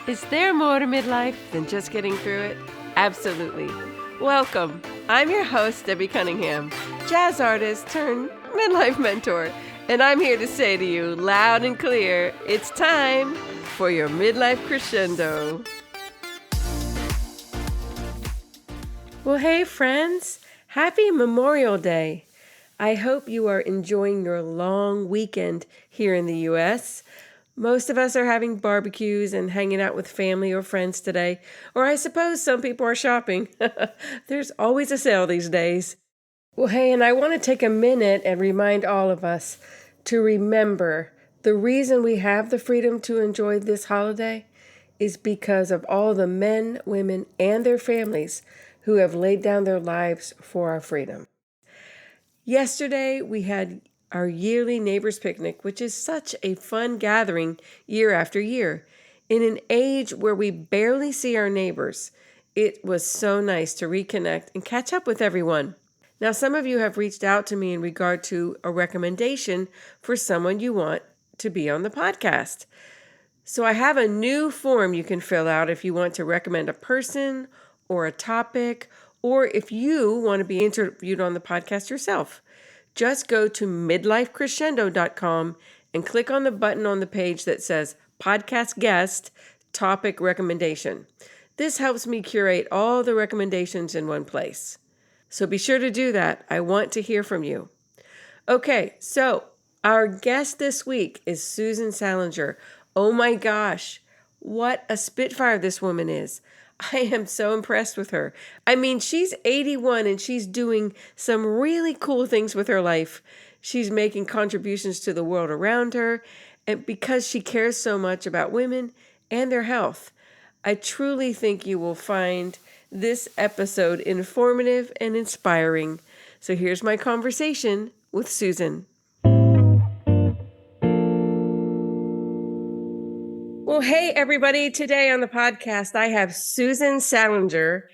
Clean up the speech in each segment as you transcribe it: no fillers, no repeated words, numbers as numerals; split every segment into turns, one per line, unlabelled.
Is there more to midlife than just getting through it? Absolutely. Welcome. I'm your host, Debbie Cunningham, jazz artist turned midlife mentor, and I'm here to say to you loud and clear, it's time for your midlife crescendo. Well, hey friends, happy Memorial Day. I hope you are enjoying your long weekend here in the U.S. Most of us are having barbecues and hanging out with family or friends today, or I suppose some people are shopping. There's always a sale these days. Well, hey, and I want to take a minute and remind all of us to remember the reason we have the freedom to enjoy this holiday is because of all the men, women, and their families who have laid down their lives for our freedom. Yesterday, we had our yearly neighbors picnic, which is such a fun gathering year after year. In an age where we barely see our neighbors, it was so nice to reconnect and catch up with everyone. Now, some of you have reached out to me in regard to a recommendation for someone you want to be on the podcast. So I have a new form you can fill out if you want to recommend a person or a topic, or if you want to be interviewed on the podcast yourself. Just go to midlifecrescendo.com and click on the button on the page that says Podcast Guest Topic Recommendation. This helps me curate all the recommendations in one place. So be sure to do that. I want to hear from you. Okay, so our guest this week is Susan Salenger. Oh my gosh, what a spitfire this woman is. I am so impressed with her. I mean, she's 81 and she's doing some really cool things with her life. She's making contributions to the world around her, and because she cares so much about women and their health. I truly think you will find this episode informative and inspiring. So here's my conversation with Susan. Well, hey, everybody. Today on the podcast, I have Susan Salenger.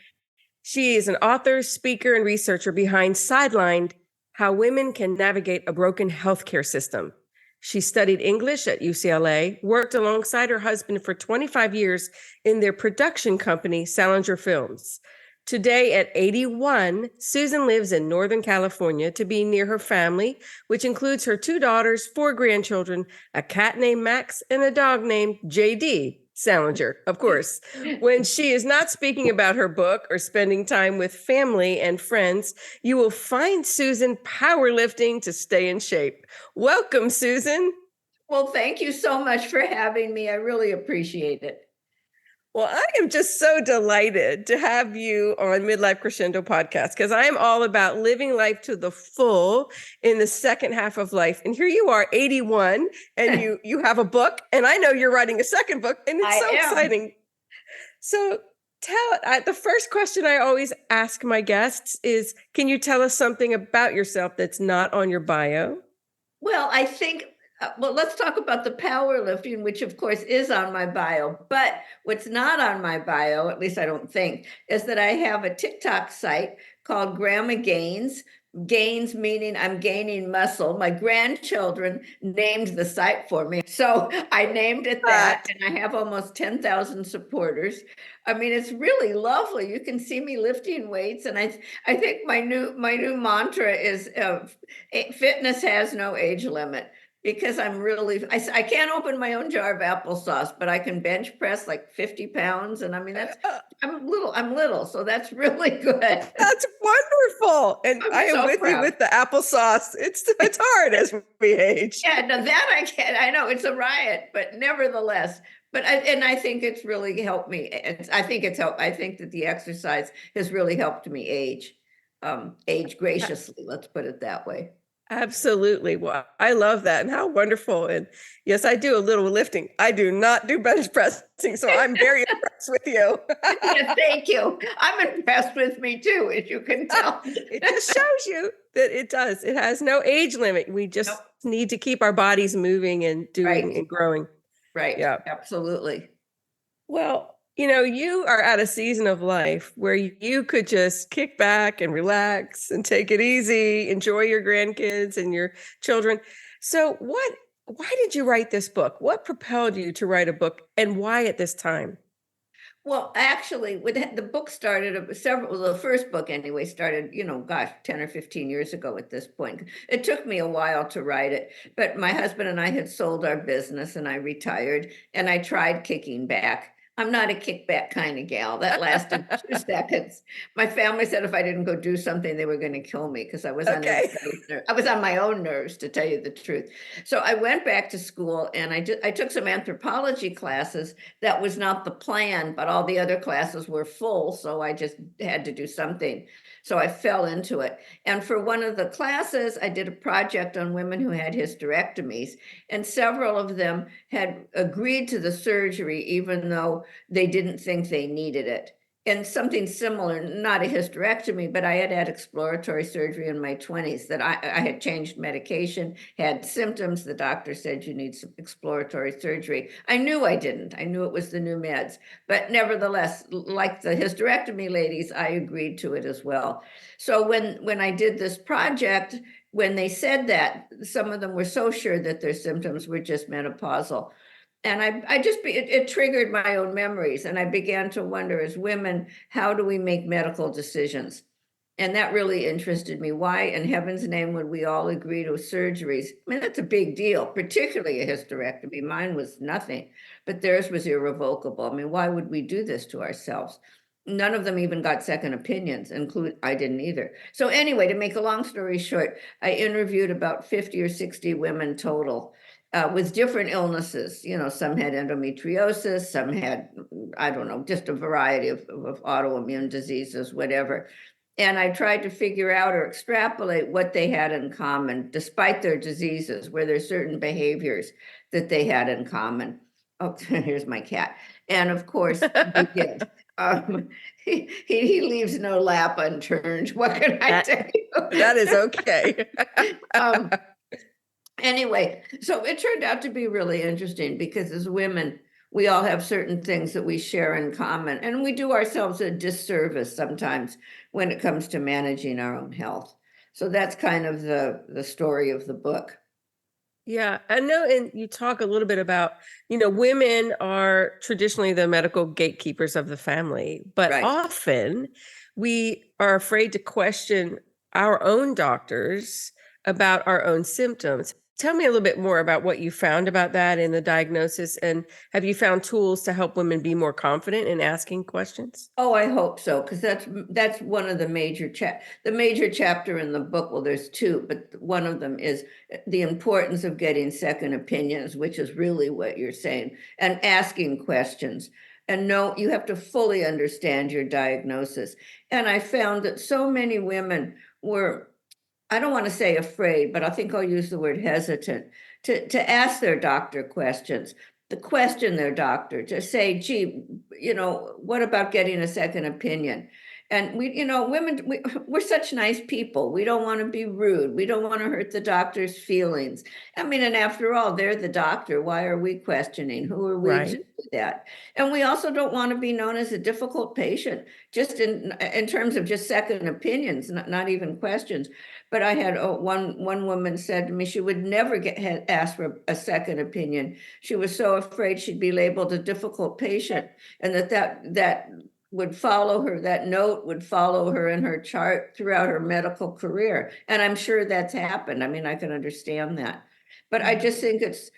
She is an author, speaker, and researcher behind Sidelined, How Women Can Navigate a Broken Healthcare System. She studied English at UCLA, worked alongside her husband for 25 years in their production company, Salenger Films. Today, at 81, Susan lives in Northern California to be near her family, which includes her 2 daughters, 4 grandchildren, a cat named Max, and a dog named JD Salenger, of course. When she is not speaking about her book or spending time with family and friends, you will find Susan powerlifting to stay in shape. Welcome, Susan.
Well, thank you so much for having me. I really appreciate it.
Well, I am just so delighted to have you on Midlife Crescendo podcast because I am all about living life to the full in the second half of life. And here you are, 81, and you have a book, and I know you're writing a second book, and it's so exciting. So the first question I always ask my guests is, can you tell us something about yourself that's not on your bio?
Well, I think let's talk about the powerlifting, which of course is on my bio. But what's not on my bio, at least I don't think, is that I have a TikTok site called Grandma Gains. Gains meaning I'm gaining muscle. My grandchildren named the site for me. So I named it that, and I have almost 10,000 supporters. I mean, it's really lovely. You can see me lifting weights. And I think my new mantra is fitness has no age limit. Because I'm really, I can't open my own jar of applesauce, but I can bench press like 50 pounds. And I mean, I'm little. So that's really good.
That's wonderful. And I am so with proud. You with the applesauce. It's hard as we age.
Yeah, no, that I can't. I know it's a riot, but nevertheless, I think it's really helped me. I think that the exercise has really helped me age graciously. Let's put it that way.
Absolutely. Well, I love that. And how wonderful. And yes, I do a little lifting. I do not do bench pressing. So I'm very impressed with you.
Yeah, thank you. I'm impressed with me too, as you can tell.
It just shows you that it does. It has no age limit. We just need to keep our bodies moving and doing and growing.
Right. Yeah, absolutely.
Well, you are at a season of life where you could just kick back and relax and take it easy, enjoy your grandkids and your children. So why did you write this book? What propelled you to write a book, and why at this time?
Well, actually, the book started the first book anyway, started, 10 or 15 years ago at this point. It took me a while to write it, but my husband and I had sold our business and I retired and I tried kicking back. I'm not a kickback kind of gal. That lasted 2 seconds. My family said if I didn't go do something, they were going to kill me because I was on
Okay.
everybody's nerves. I was on my own nerves, to tell you the truth. So I went back to school and I took some anthropology classes. That was not the plan, but all the other classes were full, so I just had to do something. So I fell into it. And for one of the classes, I did a project on women who had hysterectomies, and several of them had agreed to the surgery, even though they didn't think they needed it. And something similar, not a hysterectomy, but I had exploratory surgery in my 20s that I had changed medication, had symptoms. The doctor said you need some exploratory surgery. I knew I didn't. I knew it was the new meds. But nevertheless, like the hysterectomy ladies, I agreed to it as well. So when I did this project, when they said that, some of them were so sure that their symptoms were just menopausal. And it triggered my own memories. And I began to wonder, as women, how do we make medical decisions? And that really interested me. Why in heaven's name would we all agree to surgeries? I mean, that's a big deal, particularly a hysterectomy. Mine was nothing, but theirs was irrevocable. I mean, why would we do this to ourselves? None of them even got second opinions, include I didn't either. So anyway, to make a long story short, I interviewed about 50 or 60 women total, with different illnesses. Some had endometriosis, some had, I don't know, just a variety of autoimmune diseases, whatever. And I tried to figure out or extrapolate what they had in common, despite their diseases. Were there certain behaviors that they had in common? Oh, here's my cat. And of course, they did. Um, he leaves no lap unturned. What can I tell you?
That is okay.
um, Anyway, so it turned out to be really interesting because as women, we all have certain things that we share in common, and we do ourselves a disservice sometimes when it comes to managing our own health. So that's kind of the story of the book.
Yeah, I know, and you talk a little bit about, women are traditionally the medical gatekeepers of the family, but
Right.
often we are afraid to question our own doctors about our own symptoms. Tell me a little bit more about what you found about that in the diagnosis, and have you found tools to help women be more confident in asking questions?
Oh, I hope so, because that's one of the major chapter in the book. Well, there's two, but one of them is the importance of getting second opinions, which is really what you're saying, and asking questions. And no, you have to fully understand your diagnosis. And I found that so many women were, I don't want to say afraid, but I think I'll use the word hesitant to ask their doctor questions, to question their doctor, to say, gee, what about getting a second opinion? And women, we're such nice people. We don't want to be rude. We don't want to hurt the doctor's feelings. I mean, and after all, they're the doctor. Why are we questioning? Who are we to
Right.
do that? And we also don't want to be known as a difficult patient, just in terms of just second opinions, not even questions. But I had one woman said to me she would never get asked for a second opinion. She was so afraid she'd be labeled a difficult patient, and that would follow her. That note would follow her in her chart throughout her medical career. And I'm sure that's happened. I mean, I can understand that. But I just think it's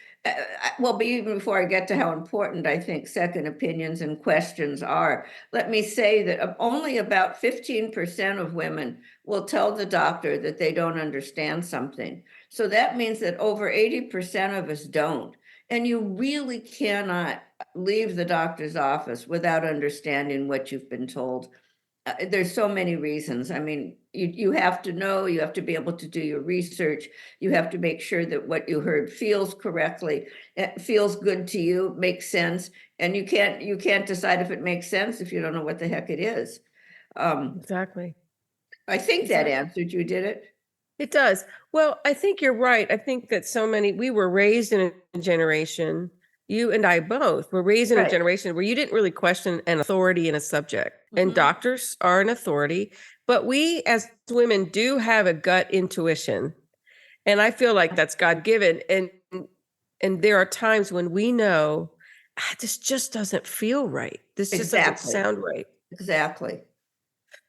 well, but even before I get to how important I think second opinions and questions are, let me say that only about 15% of women will tell the doctor that they don't understand something. So that means that over 80% of us don't. And you really cannot leave the doctor's office without understanding what you've been told. There's so many reasons. I mean, you have to know, you have to be able to do your research. You have to make sure that what you heard feels correctly, it feels good to you, makes sense. And you can't decide if it makes sense if you don't know what the heck it is.
Exactly.
I think that
Exactly.
answered you, did it?
It does. Well, I think you're right. I think that we were raised in a generation, you and I both were raised in a
Right.
generation where you didn't really question an authority in a subject. And
Mhm.
doctors are an authority, but we as women do have a gut intuition. And I feel like that's God given. And And there are times when we know, this just doesn't feel right. This just doesn't
Exactly.
sound right.
Exactly.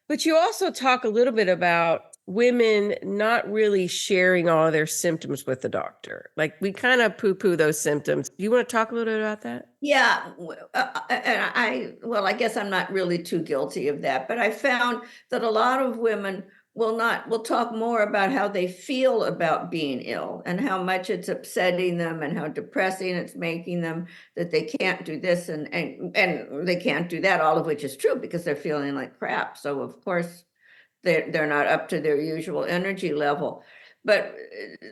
But you also talk a little bit about women not really sharing all their symptoms with the doctor. Like, we kind of poo-poo those symptoms. Do you want to talk a little bit about that?
Yeah, and well, I guess I'm not really too guilty of that, but I found that a lot of women will talk more about how they feel about being ill and how much it's upsetting them and how depressing it's making them, that they can't do this and they can't do that, all of which is true because they're feeling like crap. So of course they're not up to their usual energy level. But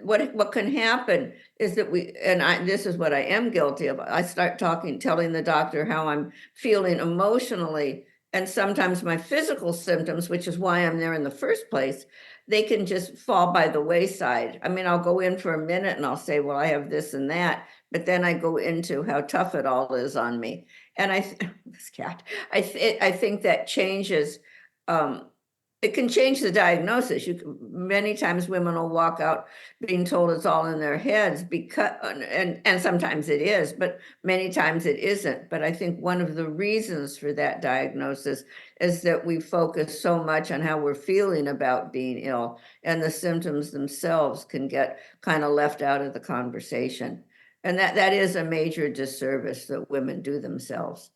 what can happen is that this is what I am guilty of. I start telling the doctor how I'm feeling emotionally, and sometimes my physical symptoms, which is why I'm there in the first place, they can just fall by the wayside. I mean, I'll go in for a minute and I'll say, well, I have this and that, but then I go into how tough it all is on me. And this cat, I think that changes. It can change the diagnosis. Many times women will walk out being told it's all in their heads because, and sometimes it is, but many times it isn't. But I think one of the reasons for that diagnosis is that we focus so much on how we're feeling about being ill, and the symptoms themselves can get kind of left out of the conversation. And that is a major disservice that women do themselves.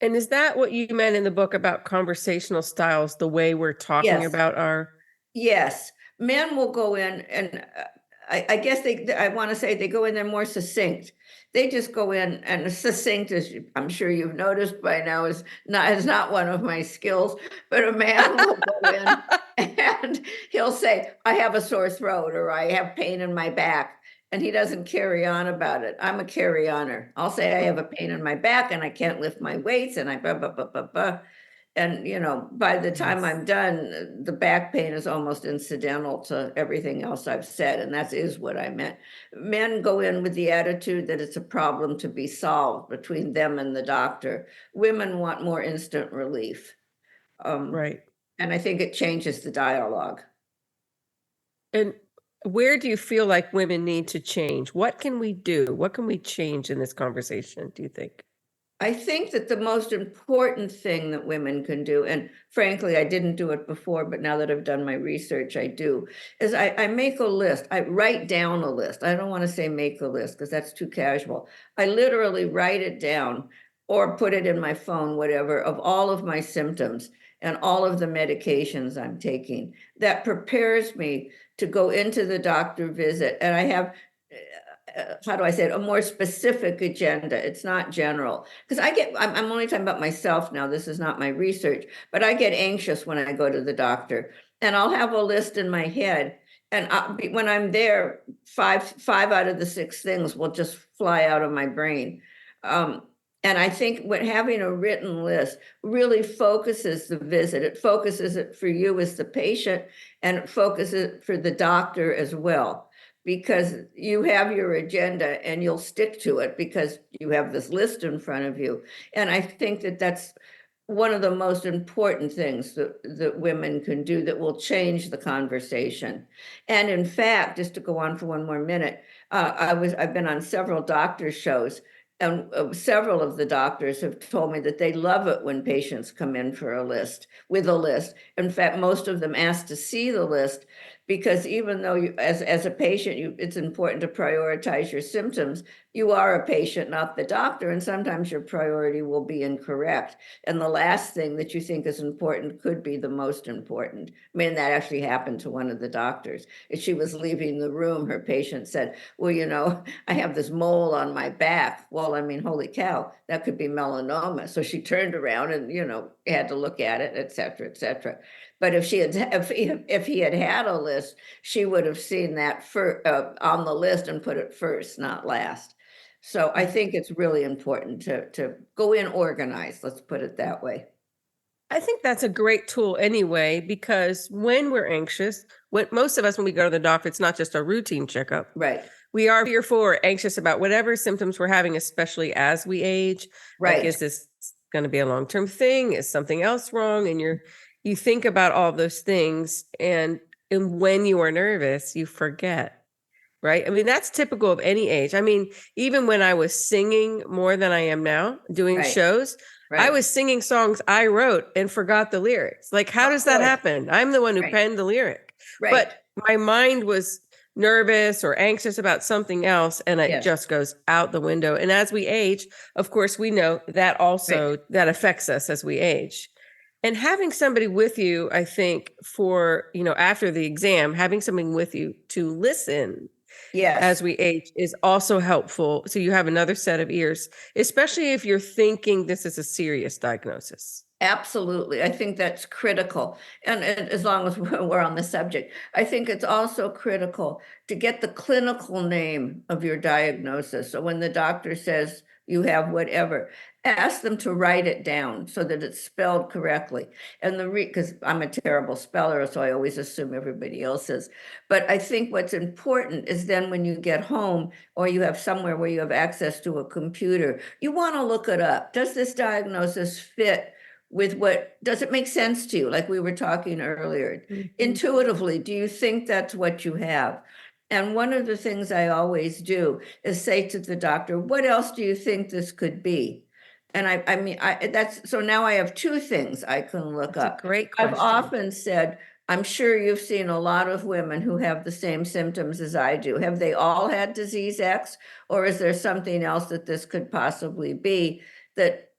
And is that what you meant in the book about conversational styles, the way we're talking
Yes.
about our
Yes, men will go in and I guess I want to say they go in there more succinct. They just go in and succinct, as I'm sure you've noticed by now, is not one of my skills. But a man will go in and he'll say, "I have a sore throat," or "I have pain in my back," and he doesn't carry on about it. I'm a carry-oner. I'll say, "I have a pain in my back and I can't lift my weights," and I blah blah blah blah blah. And, by the time
Yes.
I'm done, the back pain is almost incidental to everything else I've said, and that is what I meant. Men go in with the attitude that it's a problem to be solved between them and the doctor. Women want more instant relief. Um,
Right.
and I think it changes the dialogue.
And where do you feel like women need to change? What can we do? What can we change in this conversation, do you think?
I think that the most important thing that women can do, and frankly, I didn't do it before, but now that I've done my research, I do, is I make a list. I write down a list. I don't want to say make a list because that's too casual. I literally write it down or put it in my phone, whatever, of all of my symptoms and all of the medications I'm taking. That prepares me to go into the doctor visit. And I have how do I say it, a more specific agenda. It's not general. Because I'm only talking about myself now. This is not my research, but I get anxious when I go to the doctor, and I'll have a list in my head. And when I'm there, five out of the six things will just fly out of my brain. Um, and I think what having a written list really focuses the visit. It focuses it for you as the patient, and it focuses it for the doctor as well, because you have your agenda and you'll stick to it because you have this list in front of you. And I think that that's one of the most important things that women can do that will change the conversation. And in fact, just to go on for one more minute, I've been on several doctor shows, and several of the doctors have told me that they love it when patients come in for a list with a list. In fact, most of them ask to see the list because even though as a patient, it's important to prioritize your symptoms. You are a patient, not the doctor, and sometimes your priority will be incorrect. And the last thing that you think is important could be the most important. I mean, that actually happened to one of the doctors. As she was leaving the room, her patient said, "Well, I have this mole on my back." Well, I mean, holy cow, that could be melanoma. So she turned around and, had to look at it, et cetera, et cetera. But if he had had a list, she would have seen that on the list and put it first, not last. So I think it's really important to go in organized, let's put it that way.
I think that's a great tool anyway, because when we're anxious, when most of us, when we go to the doctor, it's not just a routine checkup.
Right,
We are fearful or anxious about whatever symptoms we're having, especially as we age. Like,
right.
is this going to be a long-term thing? Is something else wrong? And you think about all those things, and when you are nervous, you forget, right? I mean, that's typical of any age. I mean, even when I was singing more than I am now, doing
Right,
shows, I
right.
was singing songs I wrote and forgot the lyrics. Like, how
Of
does that
course,
happen? I'm the one who
right,
penned the lyric,
right.
but my mind was nervous or anxious about something else, and it
Yes,
just goes out the window. And as we age, of course, we know that
right.
also that affects us as we age. And having somebody with you, I think, for, after the exam, having something with you to listen as
Yes.
we age is also helpful. So you have another set of ears, especially if you're thinking this is a serious diagnosis.
Absolutely. I think that's critical. And as long as we're on the subject, I think it's also critical to get the clinical name of your diagnosis. So when the doctor says you have whatever, ask them to write it down so that it's spelled correctly. And because I'm a terrible speller, so I always assume everybody else is. But I think what's important is then when you get home or you have somewhere where you have access to a computer, you want to look it up. Does this diagnosis fit with what, does it make sense to you? Like we were talking earlier,
Mhm.
intuitively, do you think that's what you have? And one of the things I always do is say to the doctor, what else do you think this could be? And I mean, that's, so now I have two things I can look
That's a
up.
great
I've
question.
often said, I'm sure you've seen a lot of women who have the same symptoms as I do. Have they all had disease X, or is there something else that this could possibly be that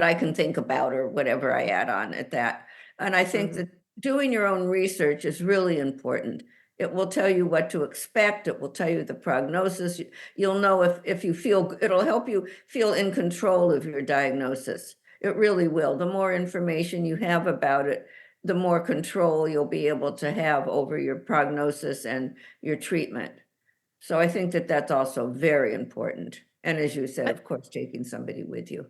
I can think about or whatever I add on at that. And I think
Mhm.
that doing your own research is really important. It will tell you what to expect. It will tell you the prognosis. You'll know if you feel, it'll help you feel in control of your diagnosis. It really will. The more information you have about it, the more control you'll be able to have over your prognosis and your treatment. So I think that that's also very important. And as you said,
I-
of course, taking somebody with you.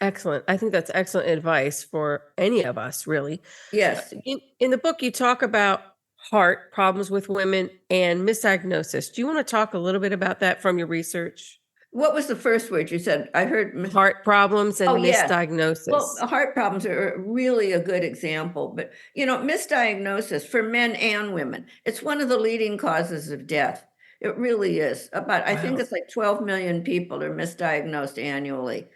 Excellent. I think that's excellent advice for any of us, really.
Yes.
In the book, you talk about heart problems with women and misdiagnosis. Do you want to talk a little bit about that from your research?
What was the first word you said? I heard
Heart problems
oh,
and
yes. Well,
misdiagnosis.
heart problems are really a good example, but misdiagnosis for men and women, it's one of the leading causes of death. It really is. I think
Wow.
it's like 12 million people are misdiagnosed annually.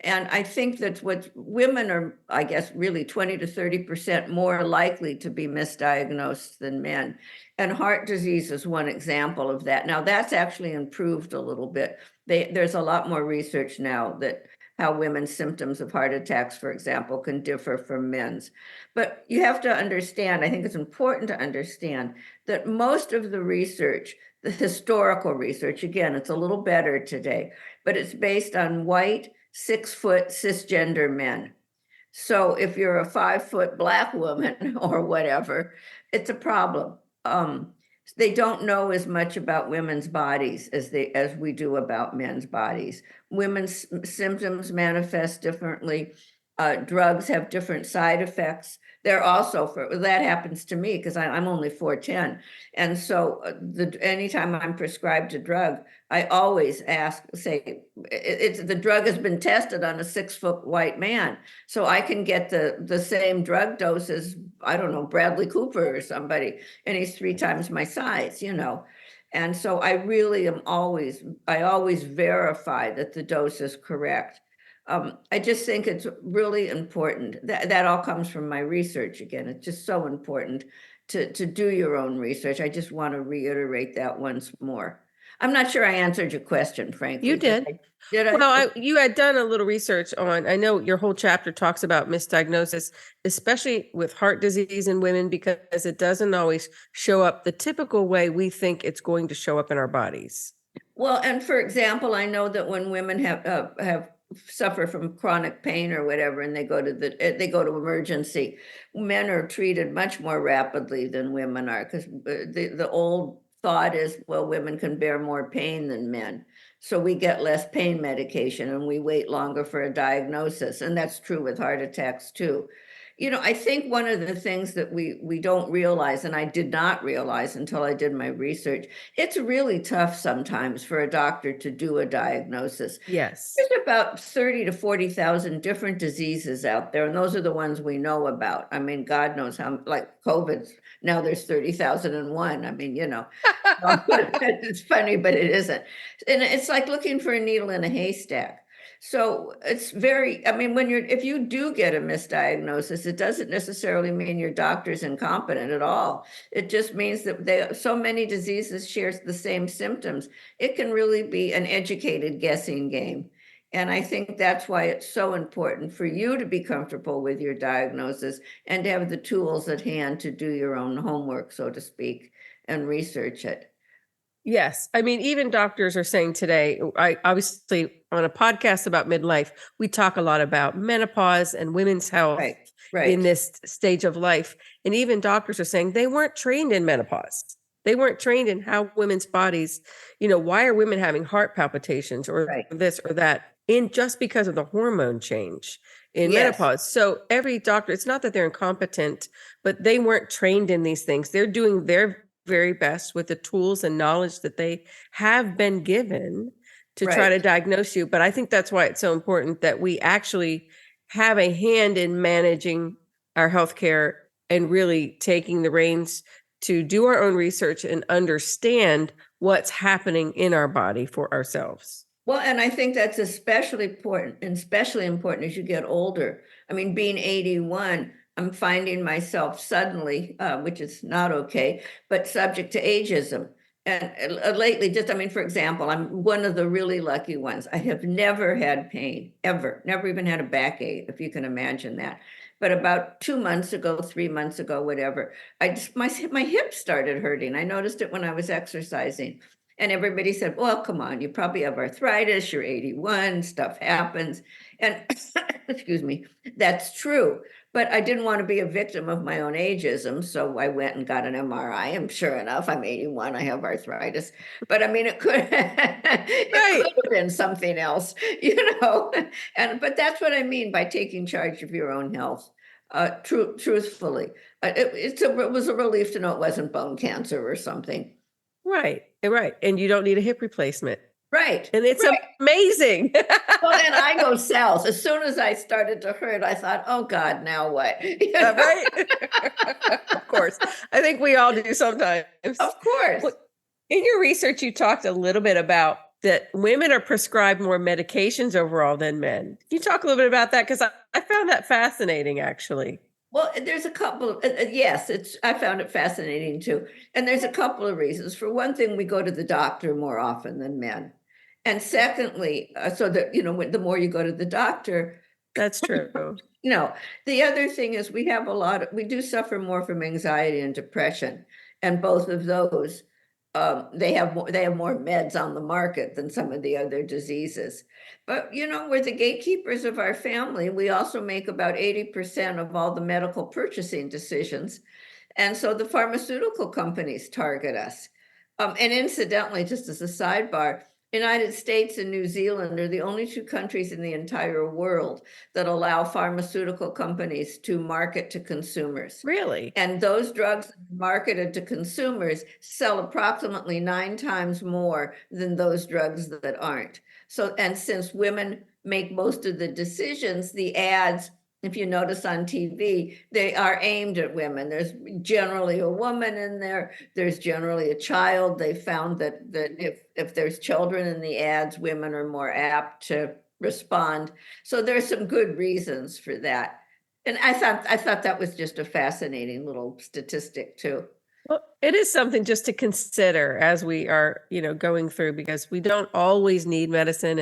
And I think that what women are, I guess, really 20 to 30% more likely to be misdiagnosed than men. And heart disease is one example of that. Now, that's actually improved a little bit. There's a lot more research now that how women's symptoms of heart attacks, for example, can differ from men's. But you have to understand, I think it's important to understand that most of the research, the historical research, again, it's a little better today, but it's based on white, 6-foot cisgender men. So if you're a 5-foot Black woman or whatever, it's a problem. They don't know as much about women's bodies as we do about men's bodies. Women's symptoms manifest differently. Drugs have different side effects. They're also that happens to me because I'm only 4'10", and so anytime I'm prescribed a drug, I always say it's the drug has been tested on a 6-foot white man, so I can get the same drug dose as, I don't know, Bradley Cooper or somebody, and he's 3 times my size. And so I always verify that the dose is correct. I just think it's really important that all comes from my research again. It's just so important to do your own research. I just want to reiterate that once more. I'm not sure I answered your question,
You
frankly. Did
did.
I? Did I?
Well, you had done a little research on, I know your whole chapter talks about misdiagnosis, especially with heart disease in women, because it doesn't always show up the typical way we think it's going to show up in our bodies.
Well, and for example, I know that when women have suffer from chronic pain or whatever, and they go to emergency, men are treated much more rapidly than women are because the old thought is, well, women can bear more pain than men, so we get less pain medication and we wait longer for a diagnosis, and that's true with heart attacks too. I think one of the things that we don't realize, and I did not realize until I did my research, it's really tough sometimes for a doctor to do a diagnosis.
Yes.
There's about 30 to 40,000 different diseases out there, and those are the ones we know about. I mean, God knows how, like COVID, now there's 30,001. I mean, it's funny, but it isn't. And it's like looking for a needle in a haystack. So it's very, I mean, if you do get a misdiagnosis, it doesn't necessarily mean your doctor's incompetent at all. It just means that so many diseases share the same symptoms. It can really be an educated guessing game. And I think that's why it's so important for you to be comfortable with your diagnosis and to have the tools at hand to do your own homework, so to speak, and research it.
Yes. I mean, even doctors are saying today, I obviously on a podcast about midlife, we talk a lot about menopause and women's health
Right, right,
in this stage of life. And even doctors are saying they weren't trained in menopause. They weren't trained in how women's bodies, why are women having heart palpitations or
right.
this or that in just because of the hormone change in
Yes,
menopause. So every doctor, it's not that they're incompetent, but they weren't trained in these things. They're doing their very best with the tools and knowledge that they have been given to try
right.
to diagnose you. But I think that's why it's so important that we actually have a hand in managing our healthcare and really taking the reins to do our own research and understand what's happening in our body for ourselves.
Well, and I think that's especially important as you get older. I mean, being 81, I'm finding myself suddenly, which is not okay, but subject to ageism. And lately, I mean, for example, I'm one of the really lucky ones. I have never had pain, ever, never even had a backache, if you can imagine that. But about 2 months ago, 3 months ago, whatever, my hip started hurting. I noticed it when I was exercising. And everybody said, well, come on, you probably have arthritis, you're 81, stuff happens. And excuse me, that's true. But I didn't want to be a victim of my own ageism. So I went and got an MRI. And sure enough, I'm 81, I have arthritis. But I mean, it could it
Right.
could have been something else, but that's what I mean by taking charge of your own health. Truthfully, it was a relief to know it wasn't bone cancer or something.
Right. Right. And you don't need a hip replacement.
Right,
And it's
right.
amazing.
Well, and I go south. As soon as I started to hurt, I thought, oh God, now what?
Right? Of course. I think we all do sometimes.
Of course.
Well, in your research, you talked a little bit about that women are prescribed more medications overall than men. Can you talk a little bit about that? Because I found that fascinating, actually.
Well, there's a couple, yes, I found it fascinating too. And there's a couple of reasons. For one thing, we go to the doctor more often than men. And secondly, so that, the more you go to the doctor,
That's true.
the other thing is we do suffer more from anxiety and depression. And both of those, they have more meds on the market than some of the other diseases. But we're the gatekeepers of our family. We also make about 80% of all the medical purchasing decisions. And so the pharmaceutical companies target us. And incidentally, just as a sidebar, United States and New Zealand are the only two countries in the entire world that allow pharmaceutical companies to market to consumers.
Really?
And those drugs marketed to consumers sell approximately 9 times more than those drugs that aren't. So, and since women make most of the decisions, the ads, if you notice on TV, they are aimed at women. There's generally a woman in there. There's generally a child. They found that if there's children in the ads, women are more apt to respond. So there's some good reasons for that. And I thought that was just a fascinating little statistic too.
Well, it is something just to consider as we are, going through because we don't always need medicine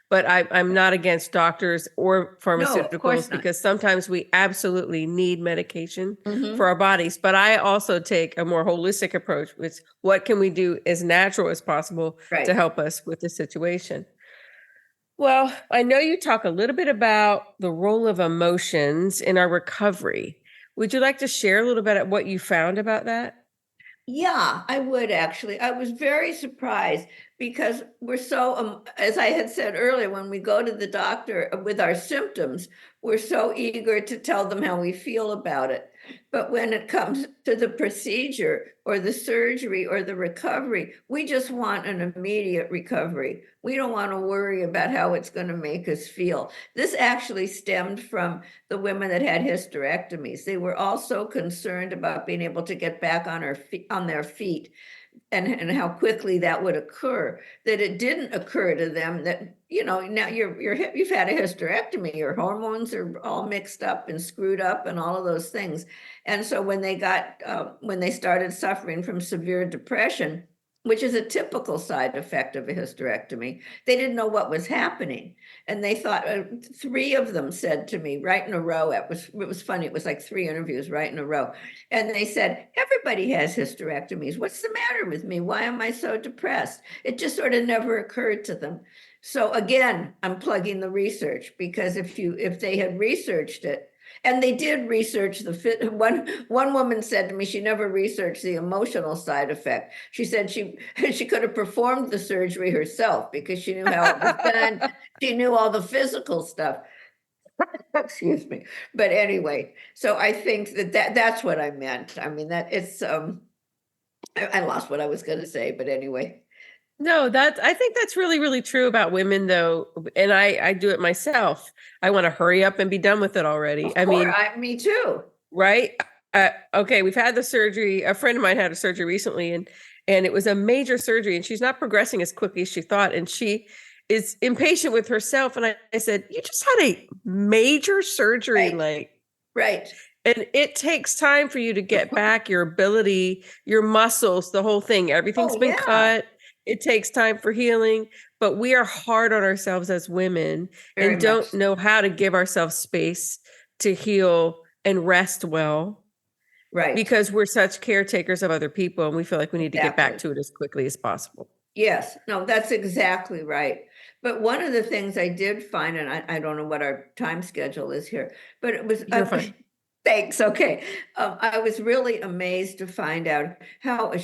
but I'm not against doctors or
No, of course
pharmaceuticals
not.
because sometimes we absolutely need medication
Mhm.
for our bodies. But I also take a more holistic approach, which what can we do as natural as possible
Right.
to help us with the situation? Well, I know you talk a little bit about the role of emotions in our recovery. Would you like to share a little bit of what you found about that?
Yeah, I would actually. I was very surprised because we're so, as I had said earlier, when we go to the doctor with our symptoms, we're so eager to tell them how we feel about it. But when it comes to the procedure or the surgery or the recovery, we just want an immediate recovery. We don't want to worry about how it's going to make us feel. This actually stemmed from the women that had hysterectomies. They were all so concerned about being able to get back on on their feet and how quickly that would occur, that it didn't occur to them that, now you've had a hysterectomy, your hormones are all mixed up and screwed up and all of those things. And so when they started suffering from severe depression, which is a typical side effect of a hysterectomy, they didn't know what was happening. And they thought, three of them said to me right in a row, it was funny, it was like 3 interviews right in a row. And they said, everybody has hysterectomies. What's the matter with me? Why am I so depressed? It just sort of never occurred to them. So again, I'm plugging the research, because if they had researched it, and they did research the fit. One woman said to me she never researched the emotional side effect. She said she could have performed the surgery herself because she knew how it was done. She knew all the physical stuff. Excuse me. But anyway, so I think that's what I meant. I mean, that it's I lost what I was going to say, but anyway.
No, I think that's really, really true about women though. And I do it myself. I want to hurry up and be done with it already.
Of
I
course,
mean,
me too.
right? Okay, we've had the surgery. A friend of mine had a surgery recently, and it was a major surgery, and she's not progressing as quickly as she thought, and she is impatient with herself. And I said, "You just had a major surgery,
Right,
like,
right.
and it takes time for you to get back your ability, your muscles, the whole thing. Everything's
Oh
been
yeah,
cut. It takes time for healing, but we are hard on ourselves as women
very
and
much
don't
so.
know how to give ourselves space to heal and rest well
Right,
because we're such caretakers of other people and we feel like we need to get back
exactly.
to it as quickly as possible."
Yes, no, that's exactly right. But one of the things I did find, and I don't know what our time schedule is here, but it was,
You're fine.
thanks, okay. I was really amazed to find out how much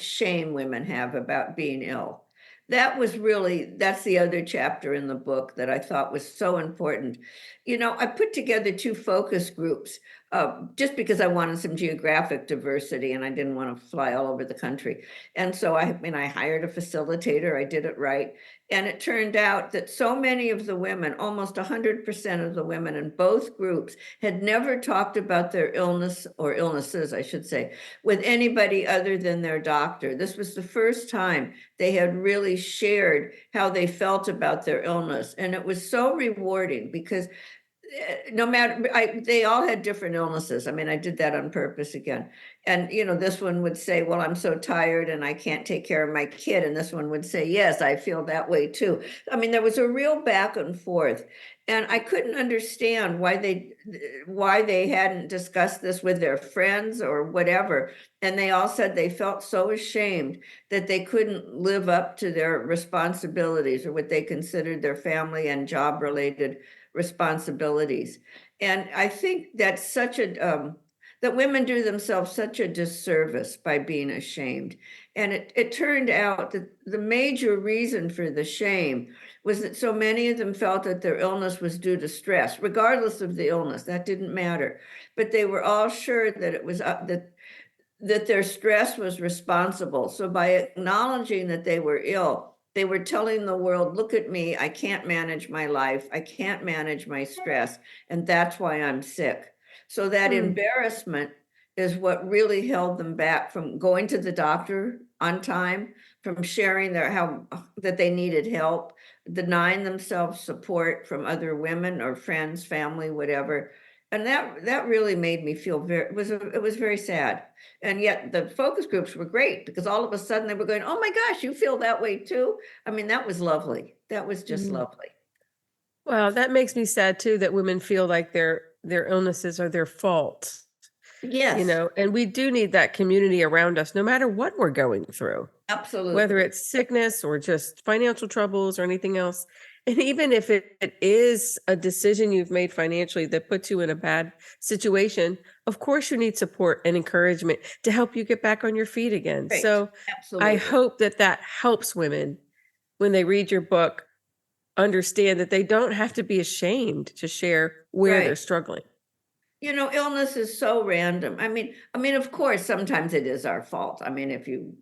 shame women have about being ill. That's the other chapter in the book that I thought was so important. I put together 2 focus groups, just because I wanted some geographic diversity and I didn't want to fly all over the country. And so I hired a facilitator, I did it right. And it turned out that so many of the women, almost 100% of the women in both groups, had never talked about their illness, or illnesses, I should say, with anybody other than their doctor. This was the first time they had really shared how they felt about their illness. And it was so rewarding because no matter, they all had different illnesses. I mean, I did that on purpose again. And, this one would say, well, I'm so tired and I can't take care of my kid. And this one would say, yes, I feel that way too. I mean, there was a real back and forth. And I couldn't understand why they hadn't discussed this with their friends or whatever. And they all said they felt so ashamed that they couldn't live up to their responsibilities or what they considered their family and job related responsibilities. And I think that's that women do themselves such a disservice by being ashamed. And it turned out that the major reason for the shame was that so many of them felt that their illness was due to stress, regardless of the illness. That didn't matter. But they were all sure that it was that their stress was responsible. So by acknowledging that they were ill, they were telling the world, look at me, I can't manage my life, I can't manage my stress, and that's why I'm sick. So that
Hmm.
embarrassment is what really held them back from going to the doctor on time, from sharing how that they needed help, denying themselves support from other women or friends, family, whatever. And that really made me feel it was very sad. And yet the focus groups were great because all of a sudden they were going, oh my gosh, you feel that way too. I mean, that was lovely. That was just
Mhm.
lovely.
Well, that makes me sad too that women feel like their illnesses are their fault,
Yes,
and we do need that community around us no matter what we're going through, whether
absolutely.
it's sickness or just financial troubles or anything else. And even if it is a decision you've made financially that puts you in a bad situation, of course you need support and encouragement to help you get back on your feet again.
Right.
So I
Absolutely.
hope that that helps women when they read your book understand that they don't have to be ashamed to share where they're
Right.
struggling.
Illness is so random. I mean, of course, sometimes it is our fault. I mean, if you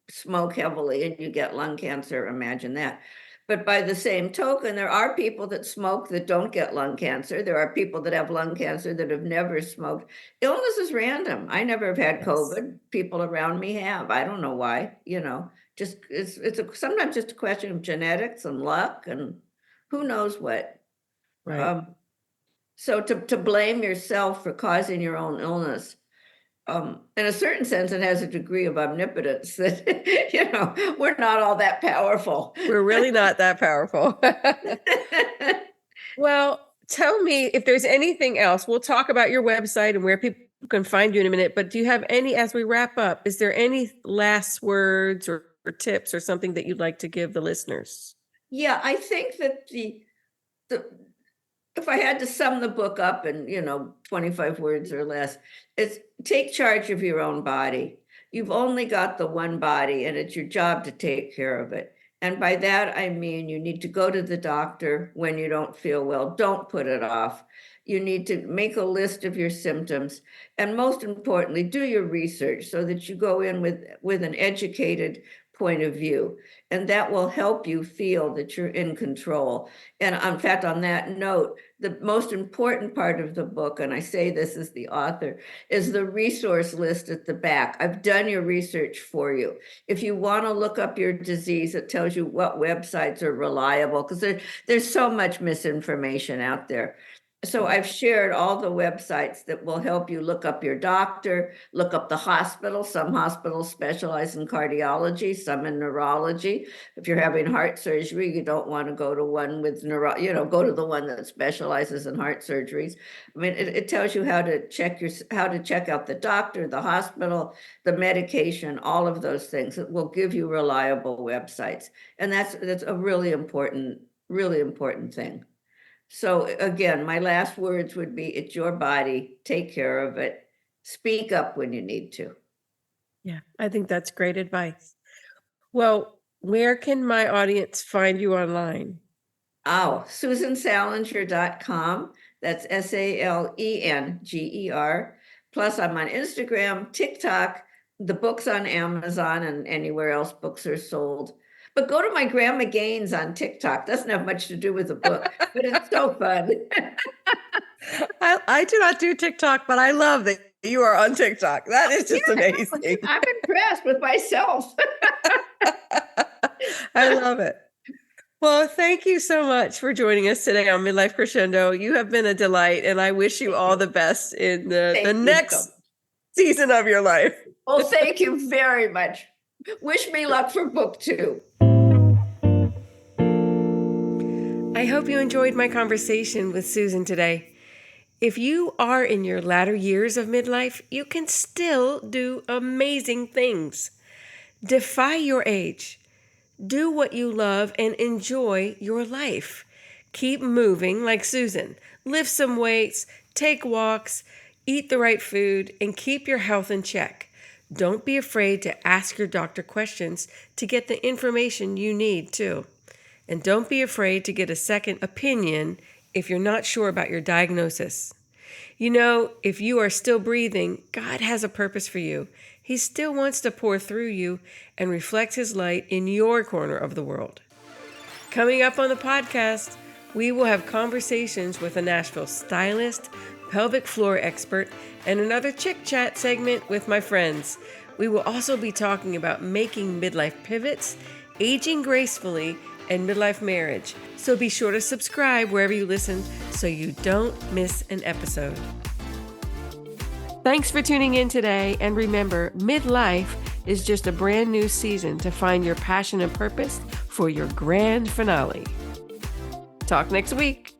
smoke heavily and you get lung cancer, imagine that. But by the same token, there are people that smoke that don't get lung cancer. There are people that have lung cancer that have never smoked. Illness is random. I never have had
Yes.
COVID. People around me have. I don't know why. Just sometimes just a question of genetics and luck and who knows what.
Right.
Um, so to blame yourself for causing your own illness, in a certain sense, it has a degree of omnipotence that, we're not all that powerful.
We're really not that powerful. Well, tell me if there's anything else. We'll talk about your website and where people can find you in a minute, but do you have any, as we wrap up, is there any last words or tips or something that you'd like to give the listeners?
Yeah, I think that the if I had to sum the book up in, 25 words or less, it's take charge of your own body. You've only got the one body, and it's your job to take care of it. And by that, I mean you need to go to the doctor when you don't feel well. Don't put it off. You need to make a list of your symptoms. And most importantly, do your research so that you go in with an educated point of view. And that will help you feel that you're in control. And in fact, on that note, the most important part of the book, and I say this as the author, is the resource list at the back. I've done your research for you. If you want to look up your disease, it tells you what websites are reliable because there's so much misinformation out there. So I've shared all the websites that will help you look up your doctor, look up the hospital. Some hospitals specialize in cardiology, some in neurology. If you're having heart surgery, you don't want to go to one with go to the one that specializes in heart surgeries. I mean, it tells you how to check out the doctor, the hospital, the medication, all of those things. It will give you reliable websites. And that's a really important thing. So again, my last words would be, it's your body, take care of it, speak up when you need to.
Yeah, I think that's great advice. Well, where can my audience find you online?
Oh, SusanSalenger.com. That's SALENGER. Plus, I'm on Instagram, TikTok, the book's on Amazon and anywhere else books are sold. But go to my Grandma Gaines on TikTok. Doesn't have much to do with the book, but it's so fun.
I do not do TikTok, but I love that you are on TikTok. That is just amazing.
I'm impressed with myself.
I love it. Well, thank you so much for joining us today on Midlife Crescendo. You have been a delight, and I wish you all the best in the next season of your life.
Well, thank you very much. Wish me luck for book 2.
I hope you enjoyed my conversation with Susan today. If you are in your latter years of midlife, you can still do amazing things. Defy your age. Do what you love and enjoy your life. Keep moving like Susan. Lift some weights, take walks, eat the right food, and keep your health in check. Don't be afraid to ask your doctor questions to get the information you need too. And don't be afraid to get a second opinion if you're not sure about your diagnosis. If you are still breathing, God has a purpose for you. He still wants to pour through you and reflect His light in your corner of the world. Coming up on the podcast, we will have conversations with a Nashville stylist, pelvic floor expert, and another Chick Chat segment with my friends. We will also be talking about making midlife pivots, aging gracefully, and midlife marriage. So be sure to subscribe wherever you listen so you don't miss an episode. Thanks for tuning in today, and remember, midlife is just a brand new season to find your passion and purpose for your grand finale. Talk next week.